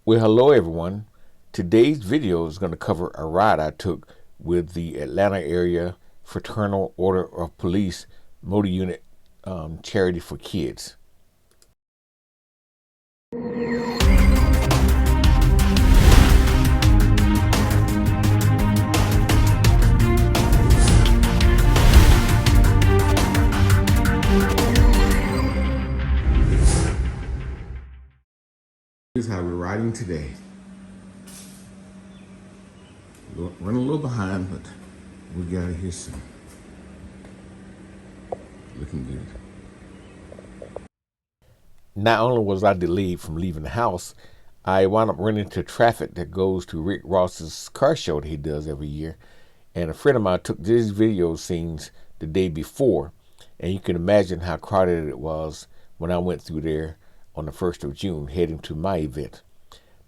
Well, hello everyone. Today's video is going to cover a ride I took with the Atlanta Area Fraternal Order of Police Motor Unit Charity for Kids. Here's how we're riding today. Running a little behind, but we got it here soon. Looking good. Not only was I delayed from leaving the house, I wound up running into traffic that goes to Rick Ross's car show that he does every year. And a friend of mine took these video scenes the day before, and you can imagine how crowded it was when I went through there on the 1st of June heading to my event.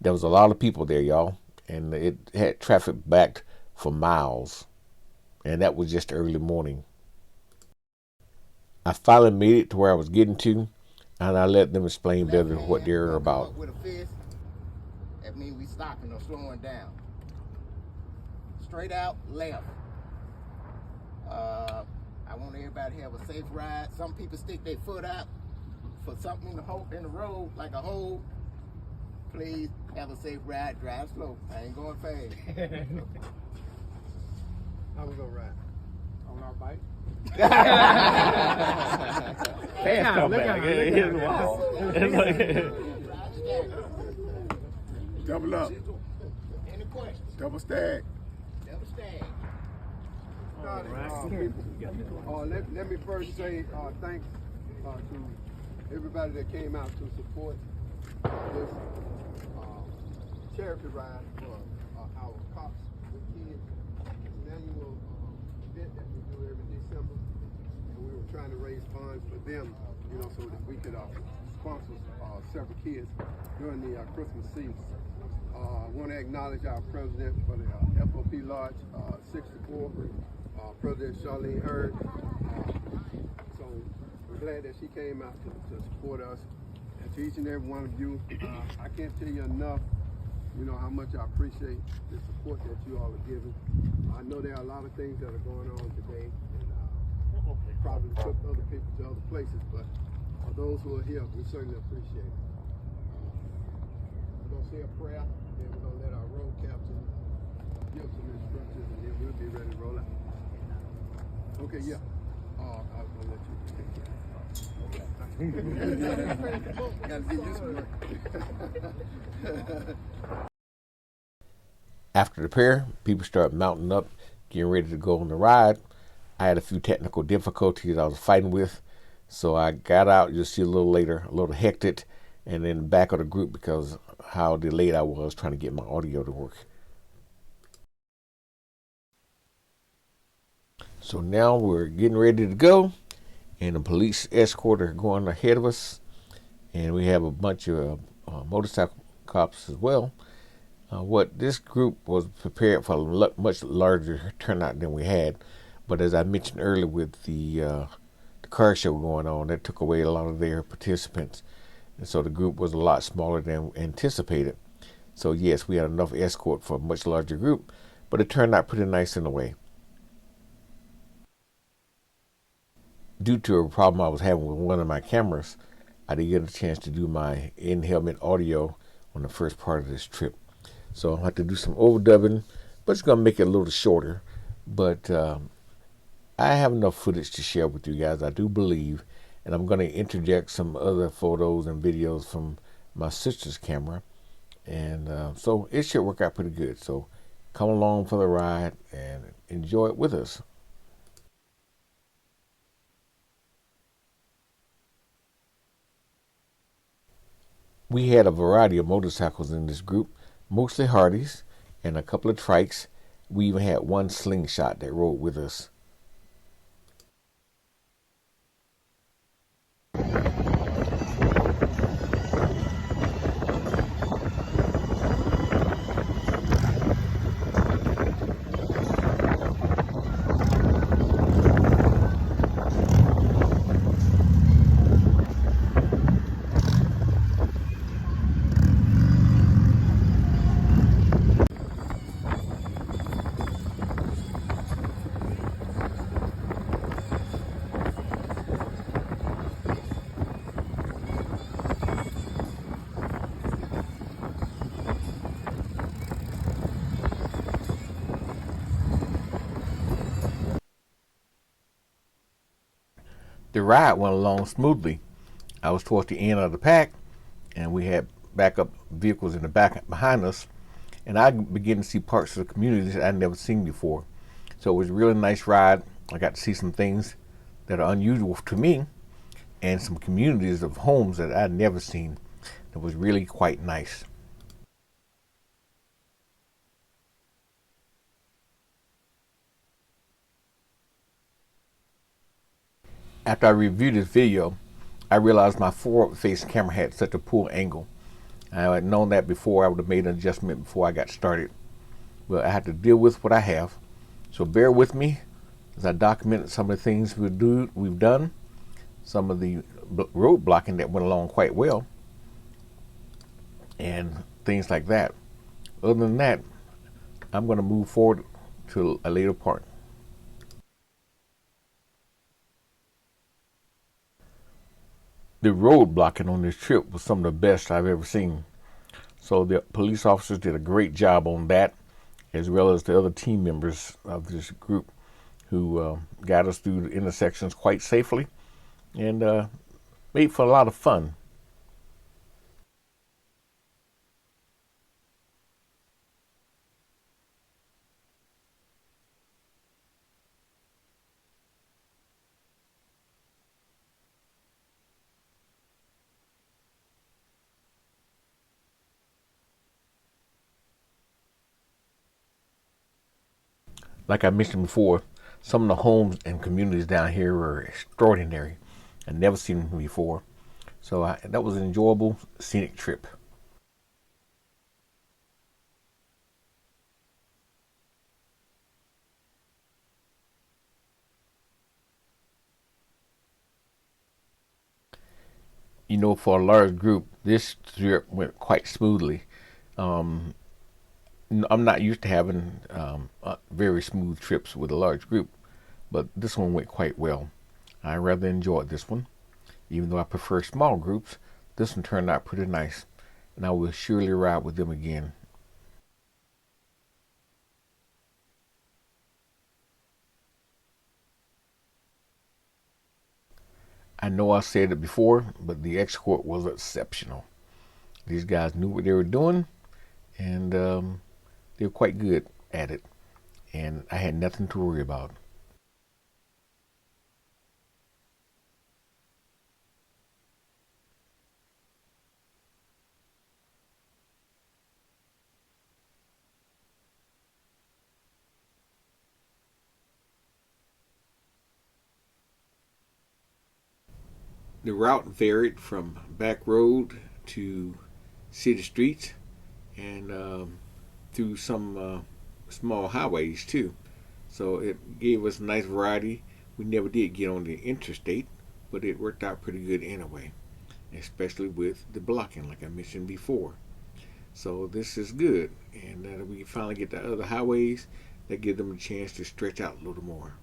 There was a lot of people there, y'all, and it had traffic backed for miles, and that was just early morning. I finally made it to where I was getting to, and I let them explain better what they're about. With a fist, that means we stopping or slowing down. Straight out left. I want everybody to have a safe ride. Some people stick their foot out for something in the road, like a hole. Please have a safe ride. Drive slow. I ain't going fast. How we gonna ride? On our bike? Fast come back. Here's the wall. Double up. Any questions? Double stack. Double stack. Let me first say thanks to everybody that came out to support this charity ride for our cops with kids. It's an annual event that we do every December, and we were trying to raise funds for them, so that we could sponsor several kids during the Christmas season. I want to acknowledge our president for the FOP Lodge 64, President Charlene Hurd. So we're glad that she came out to support us. And to each and every one of you, I can't tell you enough, how much I appreciate the support that you all are giving. I know there are a lot of things that are going on today, and probably took other people to other places, but for those who are here, we certainly appreciate it. We're going to say a prayer, then we're going to let our road captain give some instructions, and then we'll be ready to roll out. Okay, yeah. I'll let you take care. Gotta get used to it. After the prayer, people started mounting up, getting ready to go on the ride. I had a few technical difficulties I was fighting with, so I got out, you'll see a little later, a little hectic, and then back of the group because how delayed I was trying to get my audio to work. So now we're getting ready to go, and the police escort are going ahead of us, and we have a bunch of motorcycle cops as well. What this group was prepared for a much larger turnout than we had, but as I mentioned earlier with the car show going on, that took away a lot of their participants, and so the group was a lot smaller than anticipated. So yes, we had enough escort for a much larger group, but it turned out pretty nice in a way. Due to a problem I was having with one of my cameras, I didn't get a chance to do my in-helmet audio on the first part of this trip. So I'll have to do some overdubbing, but it's going to make it a little shorter. But I have enough footage to share with you guys, I do believe, and I'm going to interject some other photos and videos from my sister's camera. And so it should work out pretty good. So come along for the ride and enjoy it with us. We had a variety of motorcycles in this group, mostly Hardys and a couple of trikes. We even had one slingshot that rode with us. The ride went along smoothly. I was towards the end of the pack, and we had backup vehicles in the back behind us, and I began to see parts of the community that I'd never seen before. So it was a really nice ride. I got to see some things that are unusual to me, and some communities of homes that I'd never seen. It was really quite nice. After I reviewed this video, I realized my forward-facing camera had such a poor angle. I had known that before. I would have made an adjustment before I got started. But I had to deal with what I have. So bear with me as I document some of the things we've done, some of the road blocking that went along quite well, and things like that. Other than that, I'm going to move forward to a later part. The road blocking on this trip was some of the best I've ever seen. So the police officers did a great job on that, as well as the other team members of this group who got us through the intersections quite safely and made for a lot of fun. Like I mentioned before, some of the homes and communities down here were extraordinary. I'd never seen them before. So that was an enjoyable, scenic trip. You know, for a large group, this trip went quite smoothly. Um, I'm not used to having very smooth trips with a large group, but this one went quite well. I rather enjoyed this one. Even though I prefer small groups, this one turned out pretty nice, and I will surely ride with them again. I know I said it before, but the escort was exceptional. These guys knew what they were doing, and they were quite good at it, and I had nothing to worry about. The route varied from back road to city streets and through some small highways too. So it gave us a nice variety. We never did get on the interstate, but it worked out pretty good anyway, especially with the blocking, like I mentioned before. So this is good, and we finally get to other highways that give them a chance to stretch out a little more.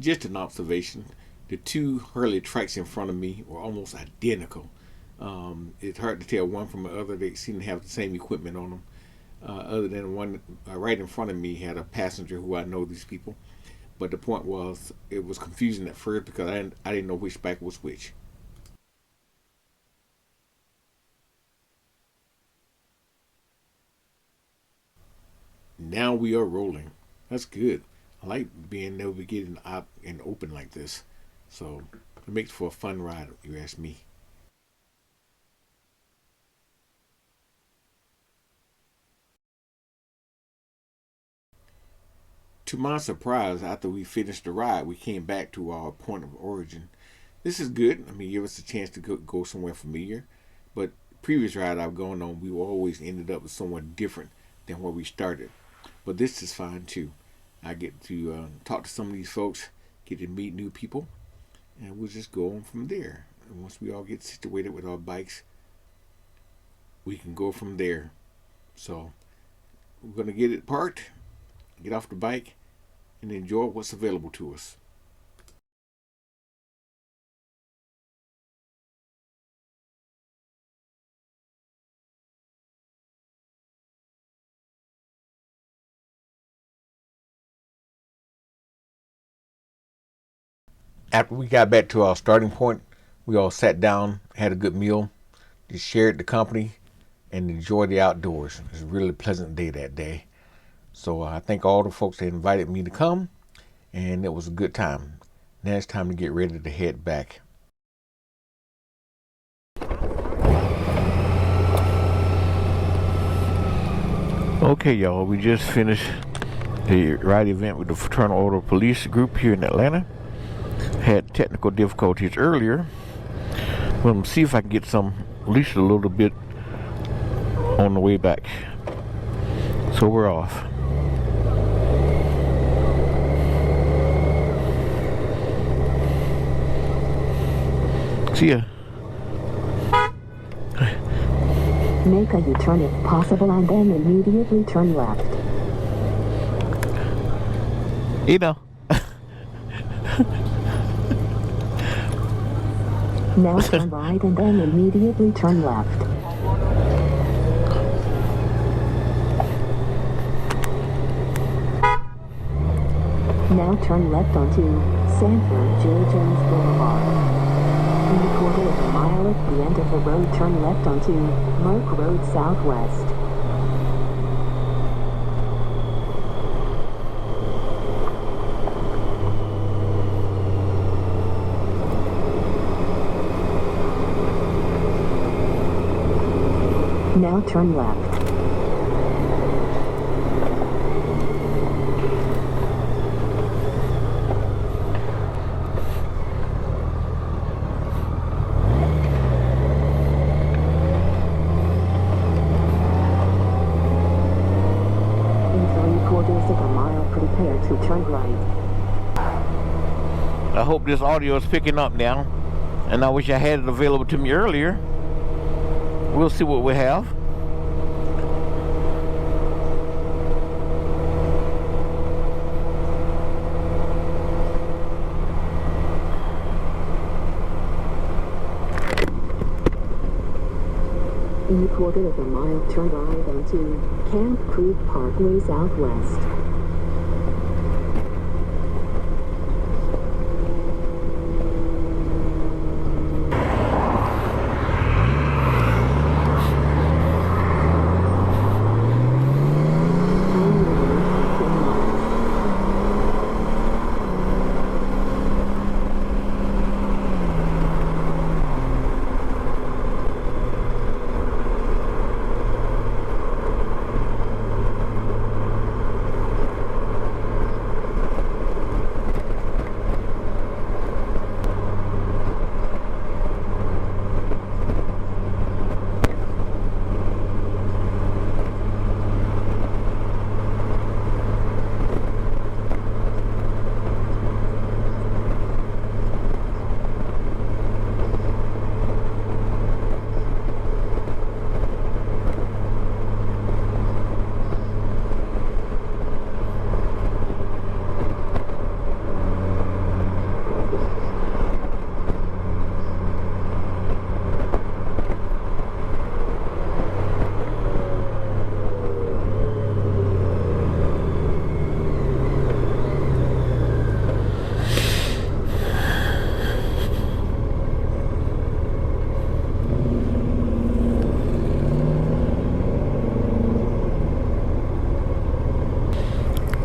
Just an observation: the two Hurley trikes in front of me were almost identical. It's hard to tell one from the other. They seem to have the same equipment on them. Other than one right in front of me had a passenger who I know these people. But the point was, it was confusing at first because I didn't know which bike was which. Now we are rolling. That's good. I like being able to get out and open like this. So it makes for a fun ride, if you ask me. To my surprise, after we finished the ride, we came back to our point of origin. This is good. I mean, give us a chance to go somewhere familiar. But previous ride I've gone on, we always ended up with somewhere different than where we started. But this is fine too. I get to talk to some of these folks, get to meet new people, and we'll just go on from there. And once we all get situated with our bikes, we can go from there. So we're gonna get it parked, get off the bike, and enjoy what's available to us. After we got back to our starting point, we all sat down, had a good meal, just shared the company, and enjoyed the outdoors. It was a really pleasant day that day. So I thank all the folks that invited me to come, and it was a good time. Now it's time to get ready to head back. Okay, y'all, we just finished the ride event with the Fraternal Order Police group here in Atlanta. Had technical difficulties earlier. Well, I'm see if I can get some, at least a little bit, on the way back. So we're off. See ya. Make a U-turn if possible and then immediately turn left. You know. Now turn right and then immediately turn left. Now turn left onto Sanford J. Jones Boulevard. In a quarter of a mile at the end of the road, turn left onto Merck Road Southwest. Now turn left. To turn right. I hope this audio is picking up now, and I wish I had it available to me earlier. We'll see what we have. In a quarter of a mile, turn right onto Camp Creek Parkway Southwest.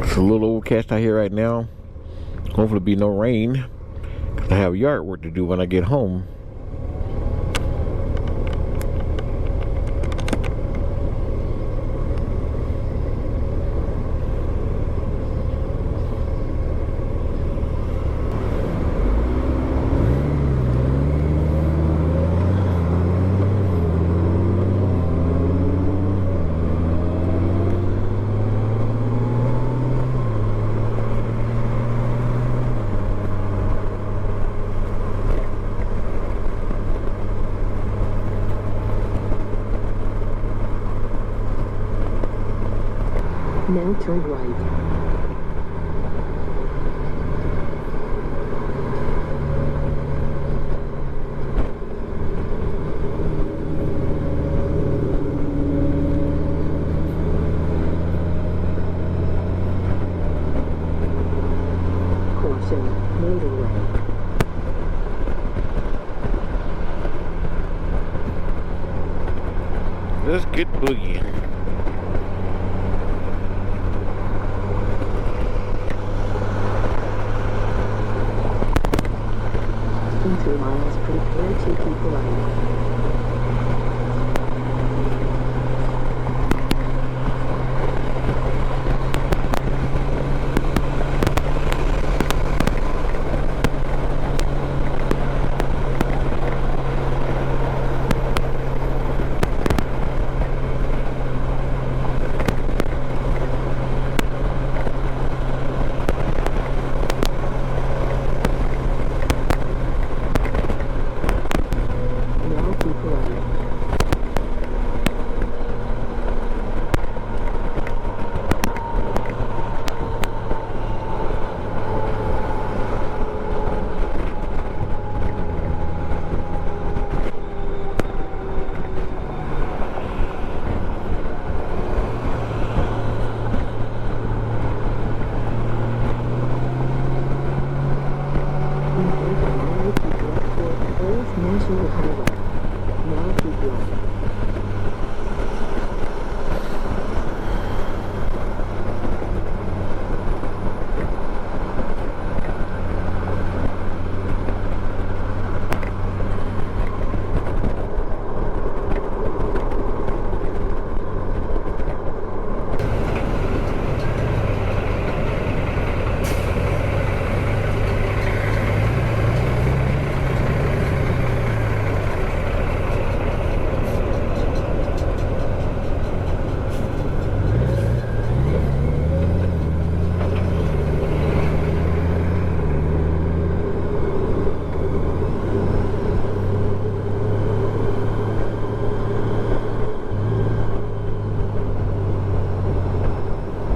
It's a little overcast out here right now. Hopefully be no rain, 'cause I have yard work to do when I get home. Now turn right. let's get boogieing. In 2 miles, prepare to keep right. Now keep right. In 1/4 mile, keep left toward Old National Highway. Now keep right.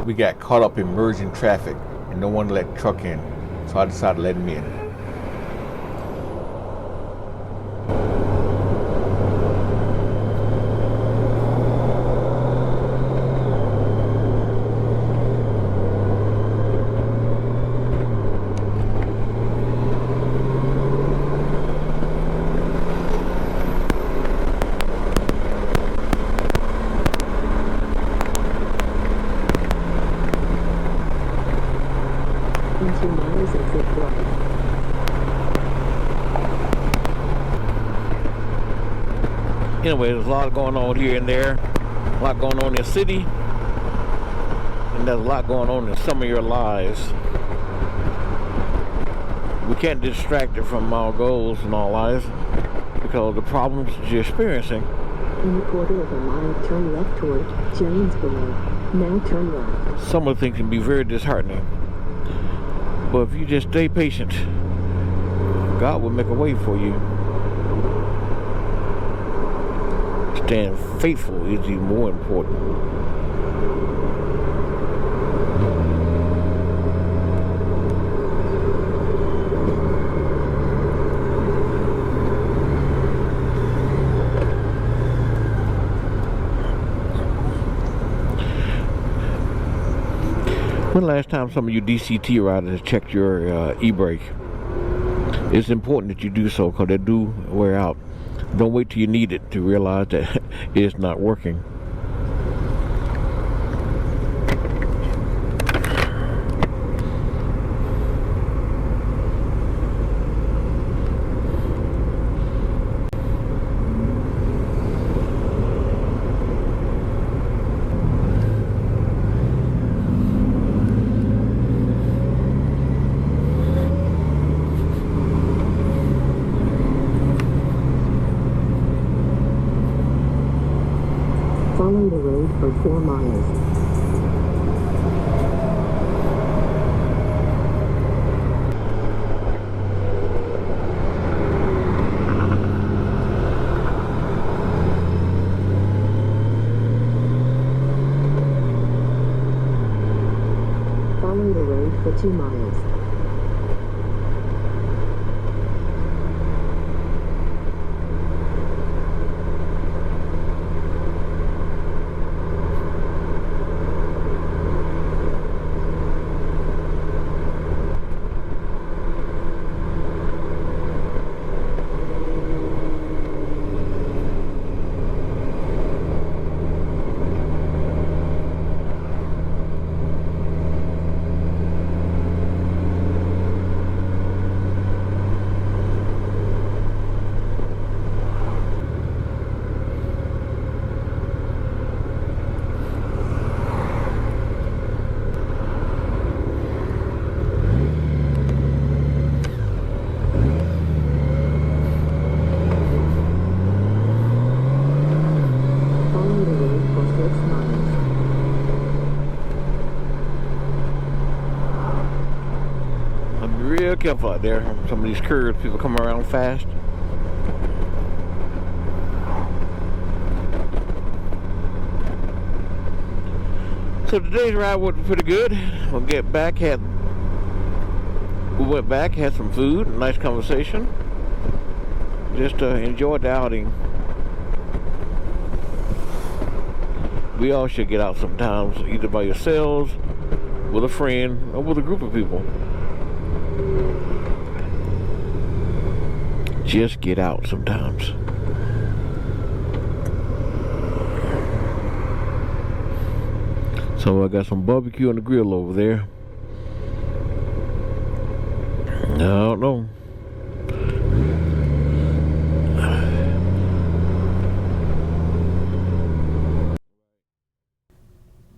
We got caught up in merging traffic and no one let the truck in, so I decided to let him in. In 2 miles, exit right. Anyway, there's a lot going on here and there. A lot going on in the city. And there's a lot going on in some of your lives. We can't distract it from our goals in our lives because of the problems that you're experiencing. In 1/4 mile, turn left toward Jonesboro. Now turn left. Some of the things can be very disheartening. But if you just stay patient, God will make a way for you. Staying faithful is even more important. When the last time some of you DCT riders checked your e-brake? It's important that you do so because they do wear out. Don't wait till you need it to realize that it's not working. Follow the road for 4 miles. Follow the road for 2 miles. real careful out there. Some of these curves, people come around fast. So today's ride went pretty good. We'll get back. We went back, had some food, nice conversation. Just enjoyed the outing. We all should get out sometimes, either by yourselves, with a friend, or with a group of people. Just get out sometimes. So I got some barbecue on the grill over there. I don't know.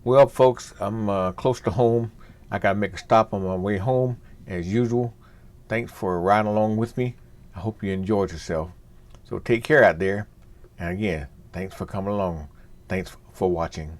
Well, folks, I'm close to home. I got to make a stop on my way home, as usual. Thanks for riding along with me. I hope you enjoyed yourself. So take care out there. And again, thanks for coming along. Thanks for watching.